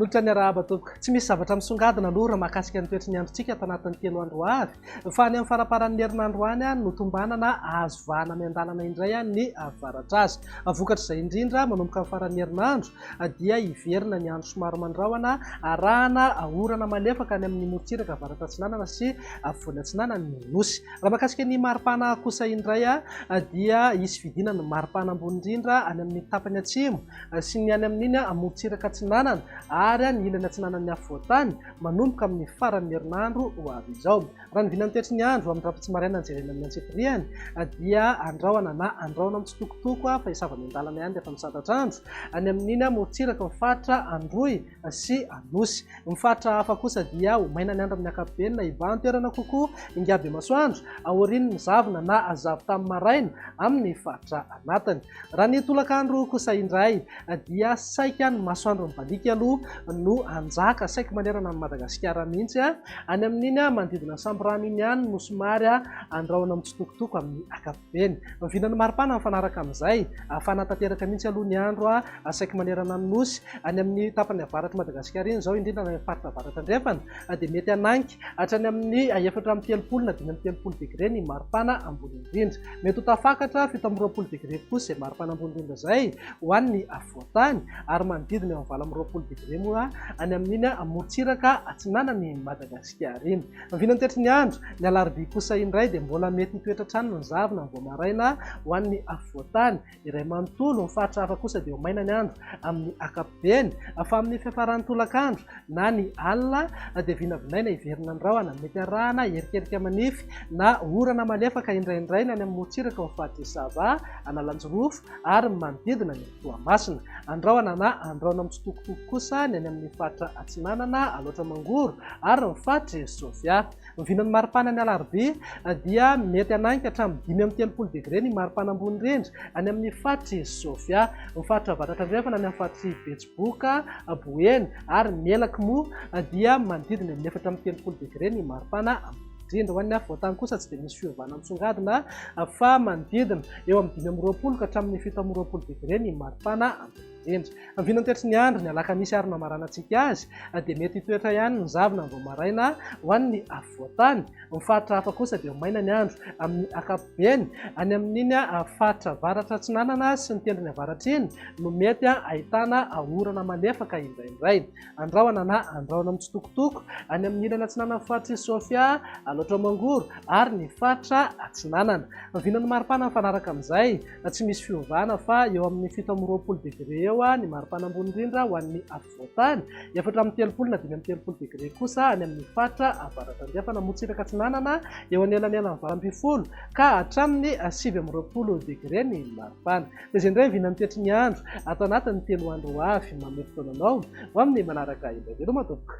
Olitra ny arahaba tompoko, tsy misy zavatra misongadina aloha raha mahakasika ny toetr'ny androntsika ato anatin'ny 3 andro avy. Fa any amin'ny faraparan'ny herinandro any no tombanana azo vahana miandalana indray ny avaratra azy. Vokatra izay indrindra manomboka amin'ny faran'ny herinandro dia hiverina ny andro somary mandrahona, arahana orana malefaka any amin'ny morotsiraka avaratra atsinanana sy afovoany atsinanana ny nosy. Raha mahakasika ny maripana kosa indray dia hisy vidina ny maripana ambony indrindra any amin'ny tapany atsimo sy ny any amin'iny morotsiraka atsinanana ary ny ilany atsinanan'ny afovoantany manomboka amin'ny faran'ny herinandro ho avy izao. Raha ny vinan'ny toetry ny andro amin'ny rapitsy maraina jerena amin'ny antsipiriany dia andrahona na andrahona mitsitokotoko fa hisavana an-dalana ihany rehefa misatatra andro any amin'iny morotsiraka mifatra androy sy anosy. Mifatra hafa kosa dia ho maina ny andro amin'ny ankapobeny na hivahan'ny toerana kokoa ingaby masoandro aorian'ny mizavona na azavo tamin'ny maraina amin'ny fatra anatiny. Raha ny tolakandro kosa indray dia saika ny masoandro mibaliky aloha no anjaka saika manerana ny Madagasikara mihitsy any amin'iny manodidina Samborano iny ihany no somary andrahona mitsitokotoko amin'ny ankapobeny. Vinan'ny maripana mifanaraka amin'izay fanatanteraka mihitsy aloha ny andro saika manerana ny nosy any amin'ny tapany avaratra Madagasikara iny izao indrindra ny faritra avaratra andrefana dia mety ananky hatrany amin'ny 4 na 5 degré ny maripana ambony indrindra. Mety ho tafakatra 7 degré kosa izay maripana ambony indrindra izay ho an'ny afovoantany ary manodidina eo amin'ny 20 degré moa any amin'iny morotsiraka atsinanan'ny Madagasikara iny. Vinan'ny toetry ny andro ny alarobia kosa indray dia mbola mety hitoetra hatrany ny zavona vao maraina ho an'ny afovoantany. Iray manontolo mifatra hafa kosa dia ho maina ny andro amin'ny ankapobeny fa amin'ny fiafaran'ny tolakandro na ny alina dia vinavinaina hiverina ny rahona mety arahana herikerika manify na orana malefaka indraindray ny any amin'ny morotsiraka mifatra Isava analanjorofo ary manodidina ny Toamasina. Andrahona na andrahona mitsitokotoko kosa ny any amin'ny fatra atsinanana aloatra mangoro ary mifatra Sofia. Vinan'ny maripana ny alarobia dia mety ananky hatramin'ny 5 degré ny maripana ambony indrindra any amin'ny fatra Sofia. Mifatra avaratra andrefana any amin'ny fatra Betsiboka, Boeny ary Melaky moa dia manodidina amin'ny 4 degré ny maripana indrindra. Ho an'ny afovoantany kosa tsy dia misy fiovana misongadina fa manodidina eo amin'ny 5 ka hatramin'ny 7 degré ny maripana indrindra. Vinan'ny toetry ny andro ny alakamisy ary namaranantsika azy dia mety hitoetra ihany ny zavona vao maraina ho an'ny afovoantany. Mifatra hafa kosa dia ho maina ny andro amin'ny ankapobeny any amin'iny fatra avaratra atsinanana sy ny tendrony avaratra iny no mety ahitana orana malefaka indraindray. Andrahona na andrahona mitsitokotoko any amin'ny ilany atsinanana fatra Sofia aloatra mangoro ary ny fatra atsinanana. Vinan'ny maripana mifanaraka amin'izay tsy misy fiovana fa eo amin'ny 7 degré eo ny maripana ambony indrindra ho an'ny afovoantany, 4 na 5 degré kosa any amin'ny fatra avaratra andrefana morotsiraka atsinanana eo anelanelany 20 ka hatramin'ny 9 degré ny maripana. Dia izay indray vinan'ny toetry ny andro ato anatin'ny 3 andro avy mamery fotoana anao ho amin'ny manaraka indray. Veloma tompoko.